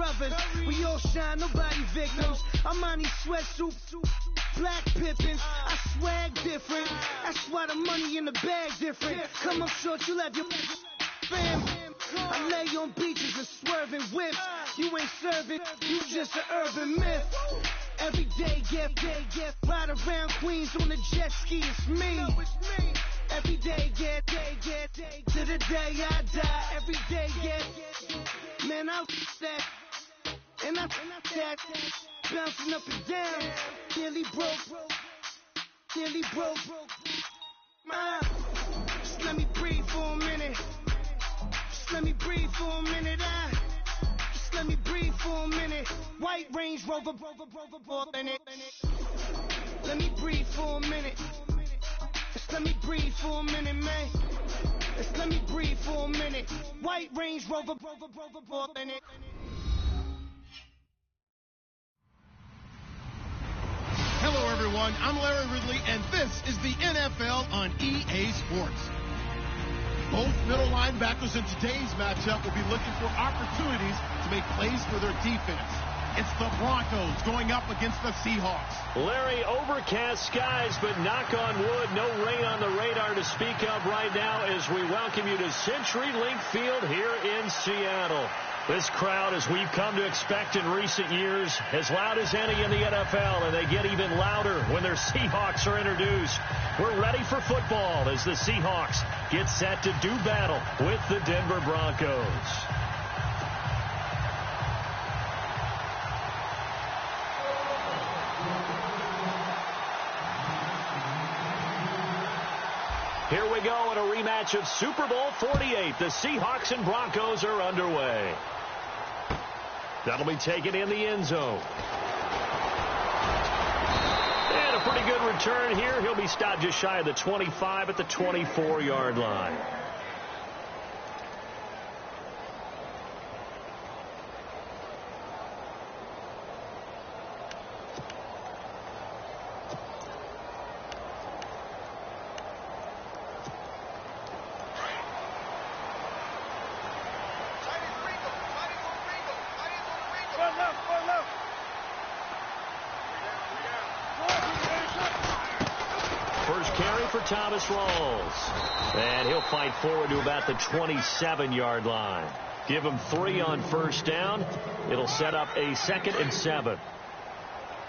brothers. We all shine, nobody victims. I'm on these sweatsuit, black Pippins. I swag different. That's why the money in the bag different. Come up short, you'll have your fam. I lay on beaches and swerving whips. You ain't serving, you just an urban myth. Every day, get ride around Queens on the jet ski. It's me. Every day, get to the day I die. Every day, get man, I that and I that bouncing up and down. Nearly broke. Just let me breathe for a minute. Just let me breathe for a minute. Just let me breathe for a minute. White Range Rover, in it. Let me breathe for a minute. Just let me breathe for a minute, man. Just let me breathe for a minute. White Range Rover, in it. Hello, everyone. I'm Larry Ridley, and this is the NFL on EA Sports. Both middle linebackers in today's matchup will be looking for opportunities to make plays for their defense. It's the Broncos going up against the Seahawks. Larry, overcast skies, but knock on wood, no rain on the radar to speak of right now as we welcome you to CenturyLink Field here in Seattle. This crowd, as we've come to expect in recent years, as loud as any in the NFL, and they get even louder when their Seahawks are introduced. We're ready for football as the Seahawks get set to do battle with the Denver Broncos. Here we go in a rematch of Super Bowl 48. The Seahawks and Broncos are underway. That'll be taken in the end zone. And a pretty good return here. He'll be stopped just shy of the 25 at the 24-yard line. First carry for Thomas Rawls. And he'll fight forward to about the 27-yard line. Give him 3 on first down. It'll set up a 2nd and 7.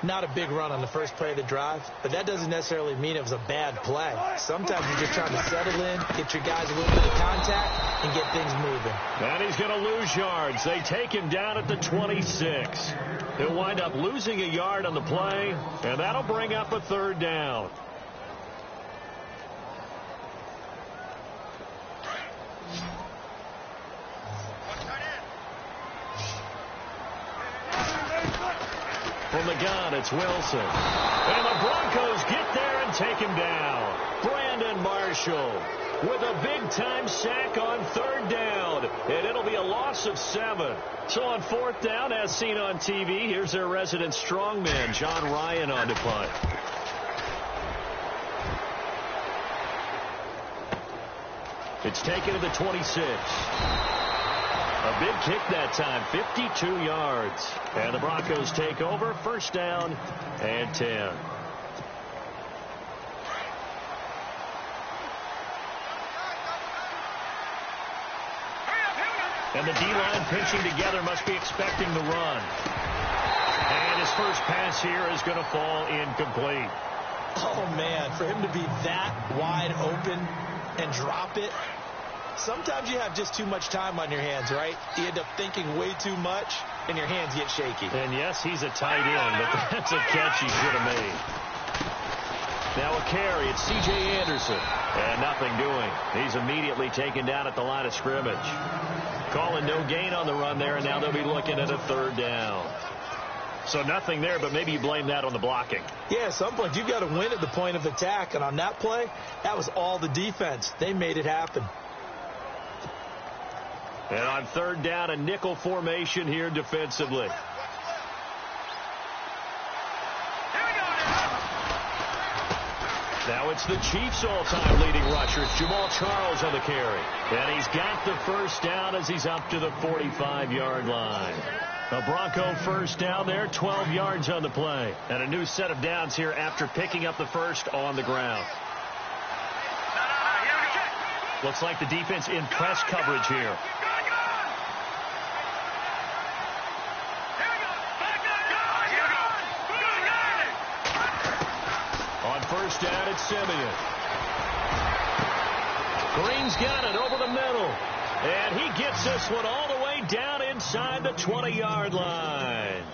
Not a big run on the first play of the drive, but that doesn't necessarily mean it was a bad play. Sometimes you're just trying to settle in, get your guys a little bit of contact, and get things moving. And he's going to lose yards. They take him down at the 26. He'll wind up losing a yard on the play, and that'll bring up a 3rd down. From the gun, it's Wilson. And the Broncos get there and take him down. Brandon Marshall with a big-time sack on 3rd down. And it'll be a loss of 7. So on 4th down, as seen on TV, here's their resident strongman, John Ryan, on to punt. It's taken to the 26. A big kick that time, 52 yards. And the Broncos take over, 1st down and 10. And the D-line pinching together, must be expecting the run. And his first pass here is going to fall incomplete. Oh, man, for him to be that wide open and drop it. Sometimes you have just too much time on your hands, right? You end up thinking way too much, and your hands get shaky. And, yes, he's a tight end, but that's a catch he should have made. Now a carry. It's C.J. Anderson. And nothing doing. He's immediately taken down at the line of scrimmage. Calling no gain on the run there, and now they'll be looking at a 3rd down. So nothing there, but maybe you blame that on the blocking. Yeah, at some point you've got to win at the point of attack, and on that play, that was all the defense. They made it happen. And on 3rd down, a nickel formation here defensively. Now it's the Chiefs' all-time leading rushers, Jamal Charles on the carry. And he's got the 1st down as he's up to the 45-yard line. A Bronco first down there, 12 yards on the play. And a new set of downs here after picking up the first on the ground. Looks like the defense in press coverage here. On first down, it's Simeon. Green's got it over the middle. And he gets this one all the way down inside the 20-yard line.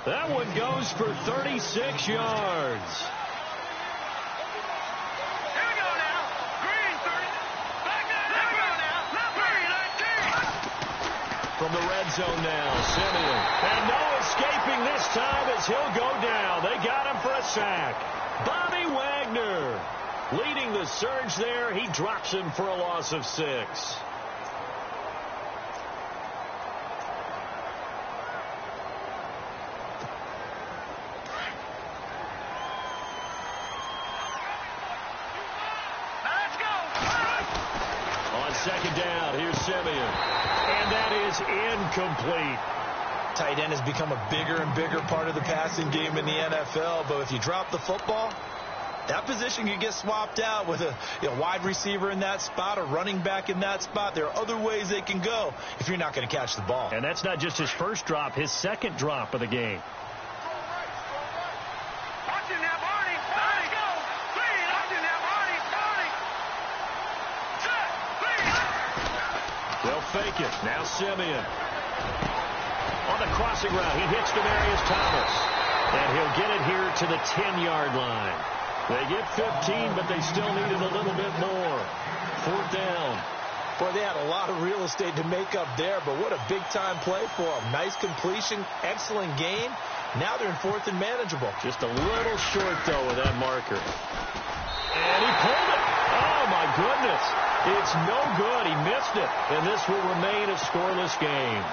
That one goes for 36 yards. From the red zone now, Simeon. And no escaping this time as he'll go down. They got him for a sack. Bobby Wagner leading the surge there. He drops him for a loss of 6. Second down, here's Simeon. And that is incomplete. Tight end has become a bigger and bigger part of the passing game in the NFL, but if you drop the football, that position can get swapped out with a wide receiver in that spot, a running back in that spot. There are other ways they can go if you're not going to catch the ball. And that's not just his first drop, his second drop of the game. Fake it. Now Simeon. On the crossing route, he hits Demarius Thomas. And he'll get it here to the 10-yard line. They get 15, but they still needed a little bit more. Fourth down. Boy, they had a lot of real estate to make up there, but what a big-time play for them. Nice completion, excellent game. Now they're in fourth and manageable. Just a little short, though, with that marker. And he pulled it. Oh, my goodness. It's no good. He missed it. And this will remain a scoreless game.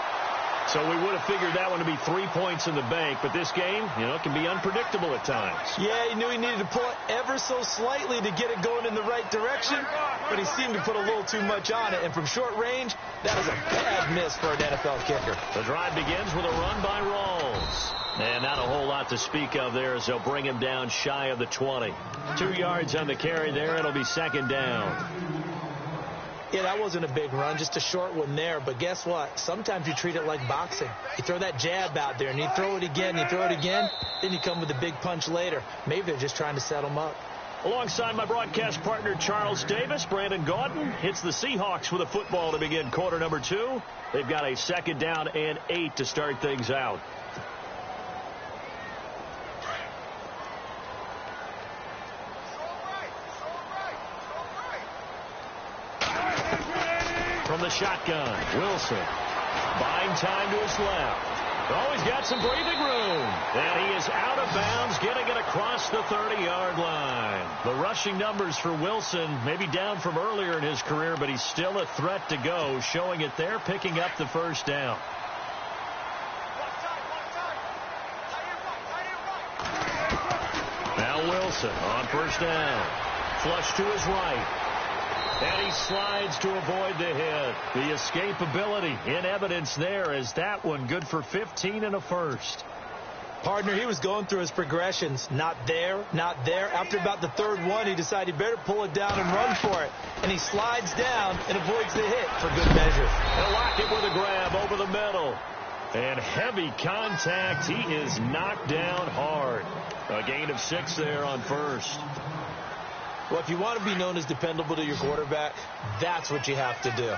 So we would have figured that one to be 3 points in the bank. But this game, can be unpredictable at times. Yeah, he knew he needed to pull it ever so slightly to get it going in the right direction. But he seemed to put a little too much on it. And from short range, that is a bad miss for an NFL kicker. The drive begins with a run by Rawls. And not a whole lot to speak of there as they'll bring him down shy of the 20. 2 yards on the carry there. It'll be second down. Yeah, that wasn't a big run, just a short one there. But guess what? Sometimes you treat it like boxing. You throw that jab out there, and you throw it again, you throw it again, then you come with a big punch later. Maybe they're just trying to set them up. Alongside my broadcast partner, Charles Davis, Brandon Gaudin hits the Seahawks with a football to begin quarter number 2. They've got a second down and 8 to start things out. From the shotgun, Wilson. Buying time to his left. Oh, he's got some breathing room. And he is out of bounds, getting it across the 30-yard line. The rushing numbers for Wilson maybe down from earlier in his career, but he's still a threat to go, showing it there, picking up the first down. Now Wilson on first down. Flush to his right. And he slides to avoid the hit. The escapability in evidence there as that one good for 15 and a first. Partner, he was going through his progressions. Not there, not there. After about the third one, he decided he better pull it down and run for it. And he slides down and avoids the hit for good measure. And Lockett with a grab over the middle. And heavy contact. He is knocked down hard. A gain of 6 there on first. Well, if you want to be known as dependable to your quarterback, that's what you have to do.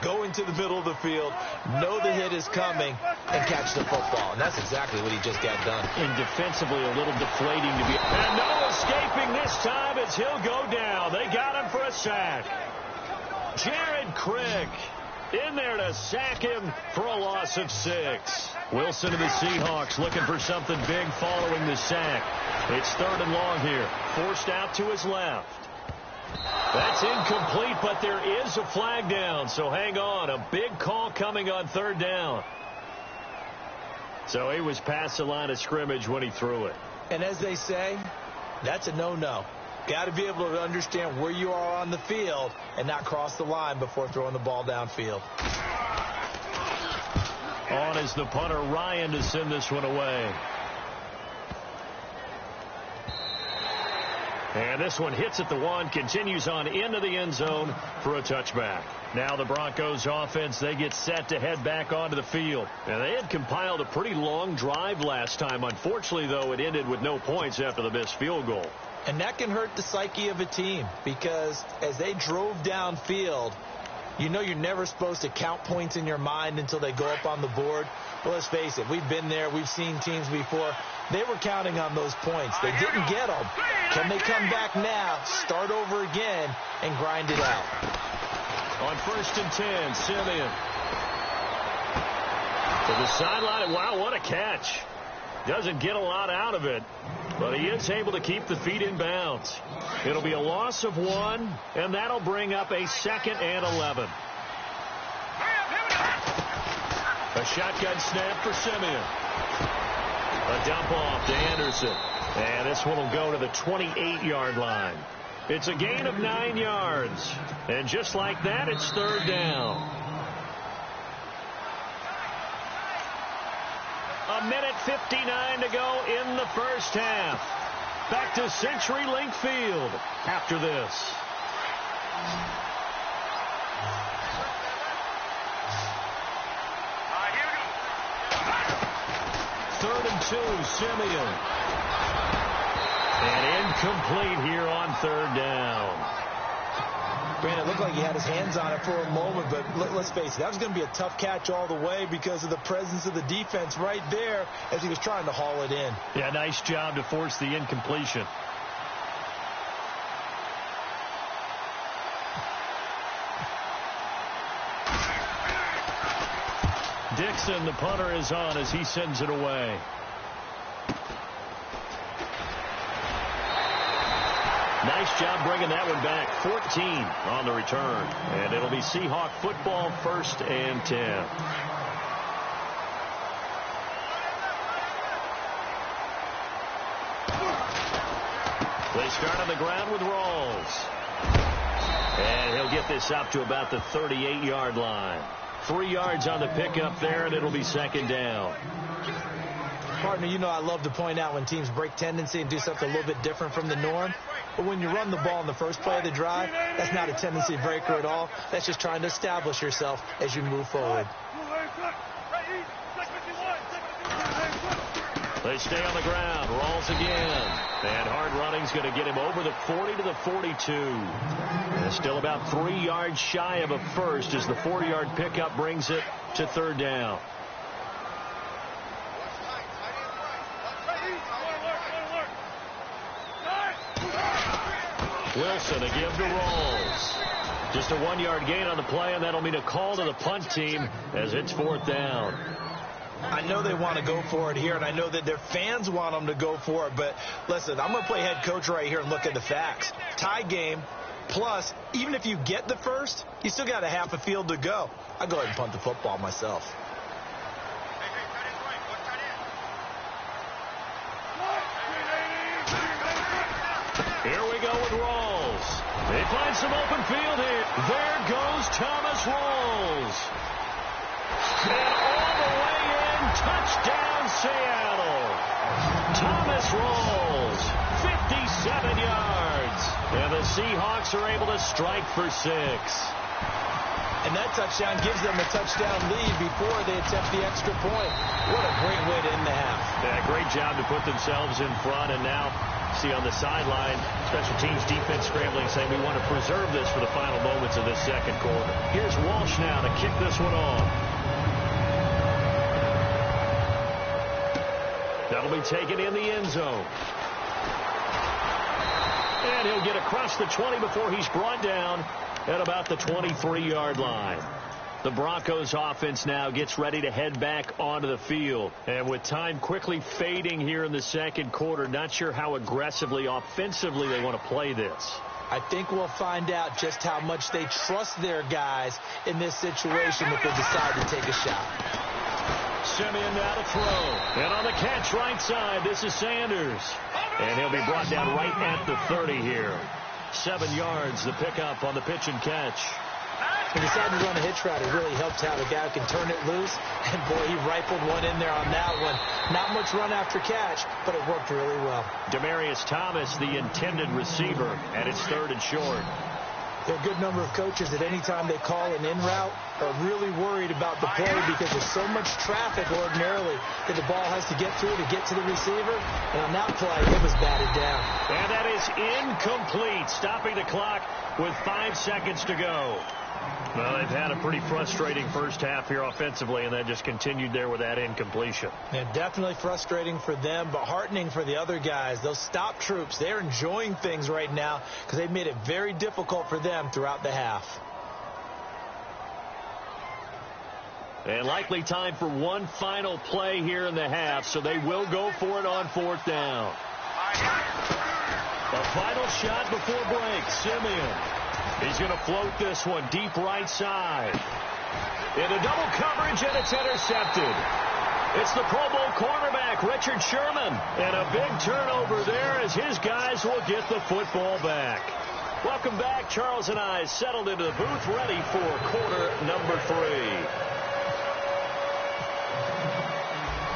Go into the middle of the field, know the hit is coming, and catch the football. And that's exactly what he just got done. And defensively a little deflating to be. And no escaping this time as he'll go down. They got him for a sack. Jared Crick in there to sack him for a loss of 6. Wilson and the Seahawks looking for something big following the sack. It's third and long here. Forced out to his left. That's incomplete, but there is a flag down, so hang on. A big call coming on third down. So he was past the line of scrimmage when he threw it. And as they say, that's a no-no. Got to be able to understand where you are on the field and not cross the line before throwing the ball downfield. On is the punter, Ryan, to send this one away. And this one hits at the 1, continues on into the end zone for a touchback. Now the Broncos offense, they get set to head back onto the field. And they had compiled a pretty long drive last time. Unfortunately, though, it ended with no points after the missed field goal. And that can hurt the psyche of a team because as they drove downfield, you know you're never supposed to count points in your mind until they go up on the board. Well, let's face it, we've been there. We've seen teams before. They were counting on those points. They didn't get them. Can they come back now, start over again, and grind it out? On 1st and 10, Simeon. To the sideline. Wow, what a catch. Doesn't get a lot out of it, but he is able to keep the feet in bounds. It'll be a loss of 1, and that'll bring up a 2nd and 11. A shotgun snap for Simeon. A dump off to Anderson. And this one will go to the 28-yard line. It's a gain of 9 yards. And just like that, it's 3rd down. 1:59 to go in the first half. Back to CenturyLink Field after this. 3rd and 2, Simeon. And incomplete here on 3rd down. Brandon, it looked like he had his hands on it for a moment, but let's face it, that was going to be a tough catch all the way because of the presence of the defense right there as he was trying to haul it in. Yeah, nice job to force the incompletion. Dixon, the punter, is on as he sends it away. Nice job bringing that one back. 14 on the return. And it'll be Seahawk football, 1st and 10. They start on the ground with Rawls. And he'll get this up to about the 38-yard line. 3 yards on the pickup there, and it'll be 2nd down. Partner, you know I love to point out when teams break tendency and do something a little bit different from the norm. But when you run the ball in the first play of the drive, that's not a tendency breaker at all. That's just trying to establish yourself as you move forward. They stay on the ground. Rawls again. And hard running's going to get him over the 40 to the 42. And still about 3 yards shy of a first as the 4-yard pickup brings it to 3rd down. Wilson, a give to Rawls. Just a 1-yard gain on the play, and that'll mean a call to the punt team as it's 4th down. I know they want to go for it here, and I know that their fans want them to go for it, but listen, I'm going to play head coach right here and look at the facts. Tie game, plus, even if you get the first, you still got a half a field to go. I'll go ahead and punt the football myself. Here we go with Rawls. They find some open field here. There goes Thomas Rawls. And all the way in, touchdown Seattle. Thomas Rawls, 57 yards. And the Seahawks are able to strike for 6. And that touchdown gives them a touchdown lead before they attempt the extra point. What a great way to end the half. Yeah, great job to put themselves in front. And now, see on the sideline, special teams defense scrambling, saying we want to preserve this for the final moments of this 2nd quarter. Here's Walsh now to kick this one off. That'll be taken in the end zone. And he'll get across the 20 before he's brought down at about the 23-yard line. The Broncos offense now gets ready to head back onto the field. And with time quickly fading here in the 2nd quarter, not sure how aggressively, offensively they want to play this. I think we'll find out just how much they trust their guys in this situation if they decide to take a shot. Simeon now to throw. And on the catch right side, this is Sanders. And he'll be brought down right at the 30 here. 7 yards, the pickup on the pitch and catch. He decided to run a hitch route. It really helps have a guy who can turn it loose. And, boy, he rifled one in there on that one. Not much run after catch, but it worked really well. Demaryius Thomas, the intended receiver, and it's 3rd and short. There are a good number of coaches that any time they call an in route are really worried about the play because there's so much traffic ordinarily that the ball has to get through to get to the receiver. And on that play, it was batted down. And that is incomplete, stopping the clock with 5 seconds to go. Well, they've had a pretty frustrating first half here offensively, and then just continued there with that incompletion. Yeah, definitely frustrating for them, but heartening for the other guys. Those stop troops, they're enjoying things right now because they've made it very difficult for them throughout the half. And likely time for one final play here in the half, so they will go for it on 4th down. The final shot before break, Simeon. He's going to float this one deep right side. Into double coverage, and it's intercepted. It's the Pro Bowl cornerback, Richard Sherman. And a big turnover there as his guys will get the football back. Welcome back. Charles and I settled into the booth, ready for quarter number 3.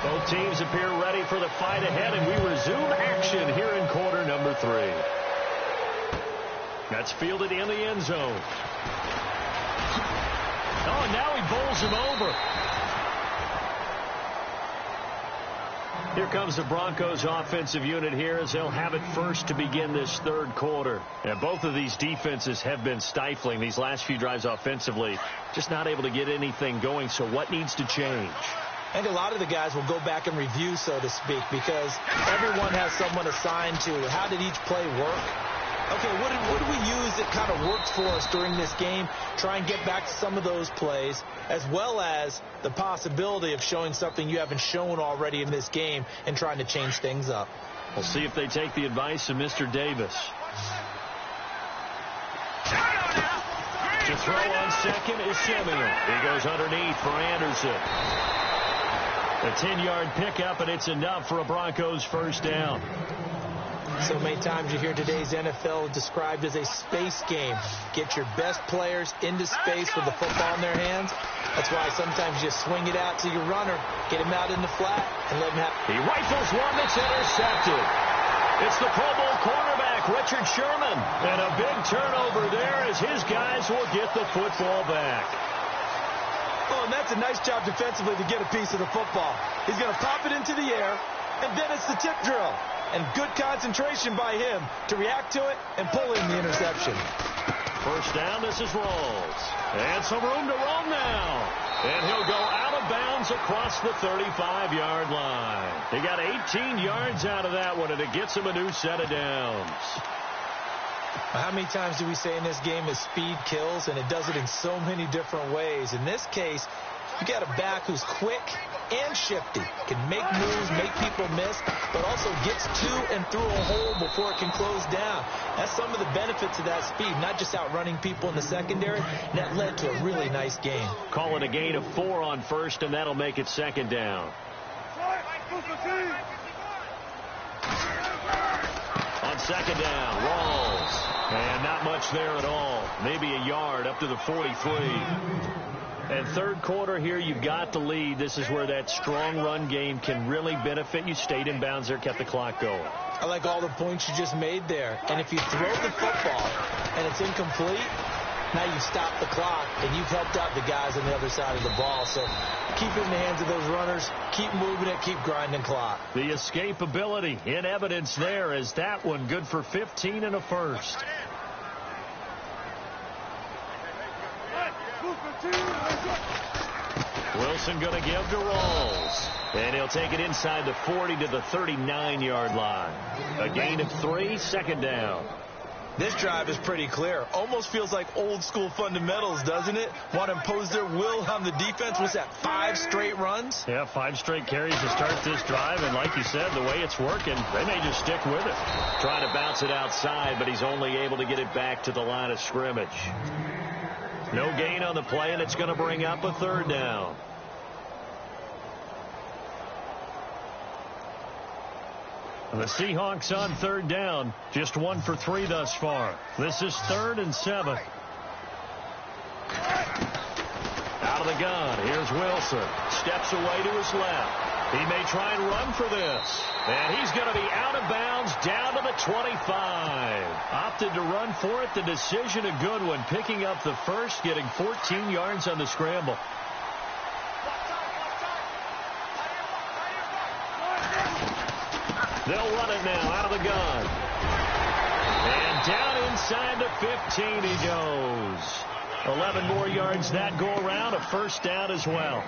Both teams appear ready for the fight ahead, and we resume action here in quarter number 3. That's fielded in the end zone. Oh, and now he bowls him over. Here comes the Broncos offensive unit here as they'll have it first to begin this 3rd quarter. And both of these defenses have been stifling these last few drives offensively. Just not able to get anything going. So what needs to change? I think a lot of the guys will go back and review, so to speak, because everyone has someone assigned to how did each play work. Okay, what did we use that kind of worked for us during this game? Try and get back to some of those plays, as well as the possibility of showing something you haven't shown already in this game and trying to change things up. We'll see if they take the advice of Mr. Davis. To throw on second is Simeon. He goes underneath for Anderson. A 10-yard pickup, and it's enough for a Broncos first down. So many times you hear today's NFL described as a space game. Get your best players into space with the football in their hands. That's why sometimes you swing it out to your runner, get him out in the flat, and let him have. He rifles one that's intercepted. It's the Pro Bowl cornerback, Richard Sherman. And a big turnover there as his guys will get the football back. Oh, and that's a nice job defensively to get a piece of the football. He's going to pop it into the air, and then it's the tip drill. And good concentration by him to react to it and pull in the interception. First down, this is Rawls. And some room to roam now. And he'll go out of bounds across the 35-yard line. He got 18 yards out of that one, and it gets him a new set of downs. How many times do we say in this game is speed kills, and it does it in so many different ways. In this case, you got a back who's quick and shifty, can make moves, make people miss, but also gets to and through a hole before it can close down. That's some of the benefits of that speed, not just outrunning people in the secondary. And that led to a really nice game. Call it a gain of 4 on first, and that'll make it second down. On second down, Rawls. And not much there at all. Maybe a yard up to the 43. And third quarter here, you've got the lead. This is where that strong run game can really benefit you. Stayed in bounds there, kept the clock going. I like all the points you just made there. And if you throw the football and it's incomplete, now you've stopped the clock and you've helped out the guys on the other side of the ball. So keep it in the hands of those runners. Keep moving it. Keep grinding clock. The escapability in evidence there is that one good for 15 and a first. Wilson going to give to Rawls. And he'll take it inside the 40 to the 39-yard line. A gain of 3, second down. This drive is pretty clear. Almost feels like old school fundamentals, doesn't it? Want to impose their will on the defense. What's that, 5 straight runs? Yeah, 5 straight carries to start this drive. And like you said, the way it's working, they may just stick with it. Trying to bounce it outside, but he's only able to get it back to the line of scrimmage. No gain on the play, and it's going to bring up a third down. The Seahawks on third down, just 1 for 3 thus far. This is 3rd and 7. the gun. Here's Wilson. Steps away to his left. He may try and run for this. And he's going to be out of bounds down to the 25. Opted to run for it. The decision a good one. Picking up the first, getting 14 yards on the scramble. They'll run it now out of the gun. And down inside the 15 he goes. 11 more yards that go around. A first down as well.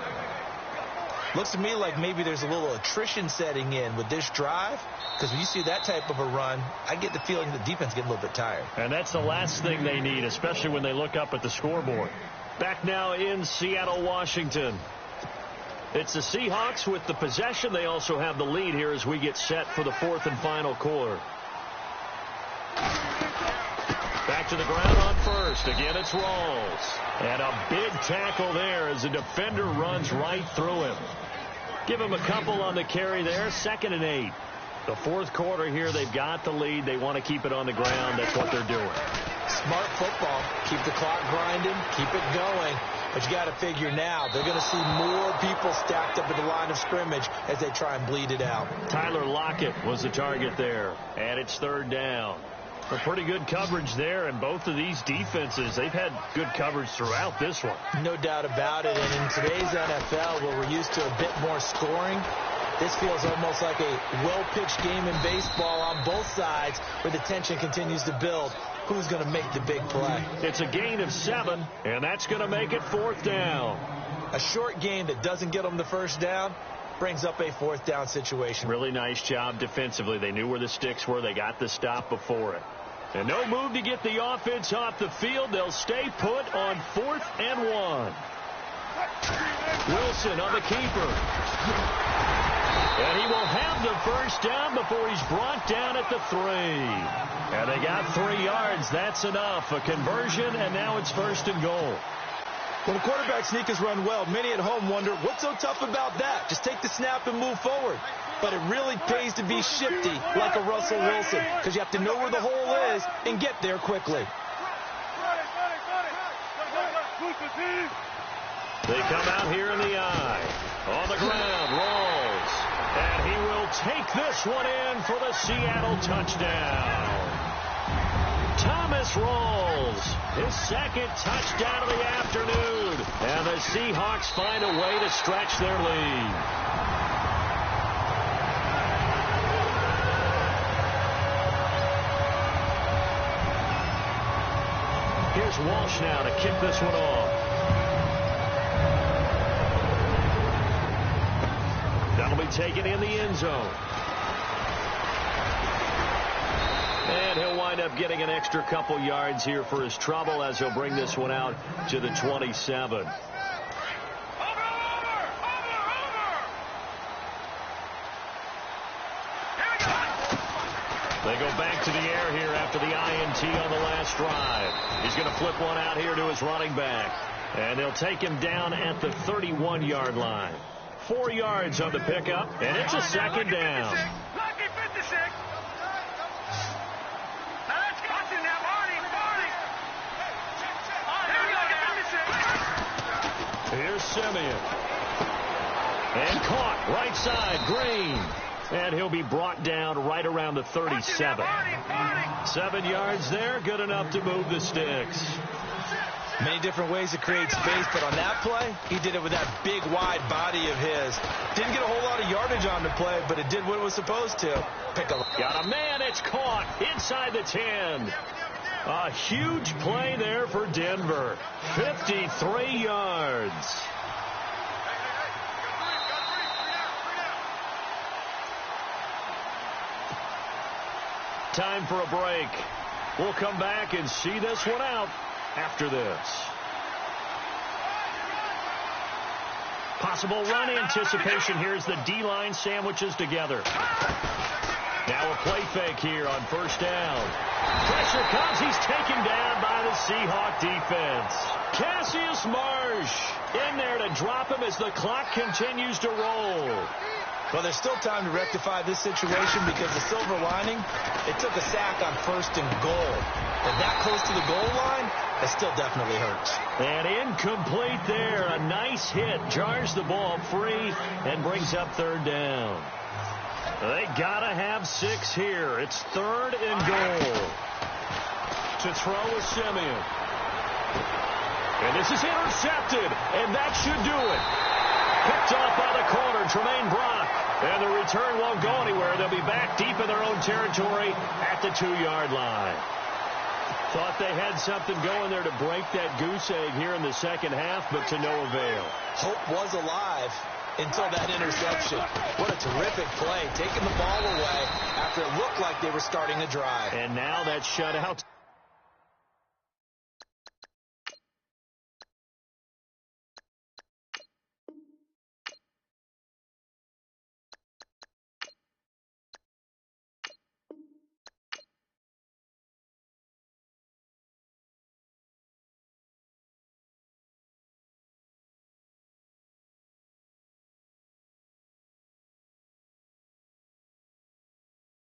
Looks to me like maybe there's a little attrition setting in with this drive, because when you see that type of a run, I get the feeling the defense getting a little bit tired. And that's the last thing they need, especially when they look up at the scoreboard. Back now in Seattle, Washington. It's the Seahawks with the possession. They also have the lead here as we get set for the fourth and final quarter. Back to the ground on first. Again, it's Rawls. And a big tackle there as the defender runs right through him. Give him a couple on the carry there. 2nd and 8. The fourth quarter here, they've got the lead. They want to keep it on the ground. That's what they're doing. Smart football. Keep the clock grinding. Keep it going. But you got to figure now they're going to see more people stacked up at the line of scrimmage as they try and bleed it out. Tyler Lockett was the target there. And it's 3rd down. A pretty good coverage there, and both of these defenses, they've had good coverage throughout this one. No doubt about it. And in today's NFL, where we're used to a bit more scoring, this feels almost like a well-pitched game in baseball on both sides where the tension continues to build. Who's going to make the big play? It's a gain of 7, and that's going to make it 4th down. A short game that doesn't get them the first down brings up a 4th down situation. Really nice job defensively. They knew where the sticks were. They got the stop before it. And no move to get the offense off the field. They'll stay put on 4th and 1. Wilson on the keeper. And he will have the first down before he's brought down at the 3. And they got 3 yards. That's enough. A conversion, and now it's 1st and goal. When a quarterback sneak is run well, many at home wonder, what's so tough about that? Just take the snap and move forward. But it really pays to be shifty like a Russell Wilson, because you have to know where the hole is and get there quickly. They come out here in the eye. On the ground, Rawls. And he will take this one in for the Seattle touchdown. Thomas Rawls, his 2nd touchdown of the afternoon. And the Seahawks find a way to stretch their lead. Here's Walsh now to kick this one off. That'll be taken in the end zone. And he'll wind up getting an extra couple yards here for his trouble as he'll bring this one out to the 27. They go back to the air here after the INT on the last drive. He's going to flip one out here to his running back. And they'll take him down at the 31-yard line. 4 yards on the pickup, and it's a 2nd down. Here's Simeon. And caught right side, Green. And he'll be brought down right around the 37. 7 yards there, good enough to move the sticks. Many different ways to create space, but on that play, he did it with that big, wide body of his. Didn't get a whole lot of yardage on the play, but it did what it was supposed to. Got a man, it's caught inside the 10. A huge play there for Denver. 53 yards. Time for a break. We'll come back and see this one out after this. Possible run anticipation here as the D-line sandwiches together. Now a play fake here on 1st down. Pressure comes. He's taken down by the Seahawk defense. Cassius Marsh in there to drop him as the clock continues to roll. Well, there's still time to rectify this situation because the silver lining, it took a sack on 1st and goal. And that close to the goal line, it still definitely hurts. And incomplete there. A nice hit. Jars the ball free and brings up 3rd down. They got to have 6 here. It's 3rd and goal. To throw is Simeon. And this is intercepted. And that should do it. Picked off by the corner, Tremaine Brock. And the return won't go anywhere. They'll be back deep in their own territory at the 2-yard line. Thought they had something going there to break that goose egg here in the second half, but to no avail. Hope was alive until that interception. What a terrific play, taking the ball away after it looked like they were starting a drive. And now that shutout.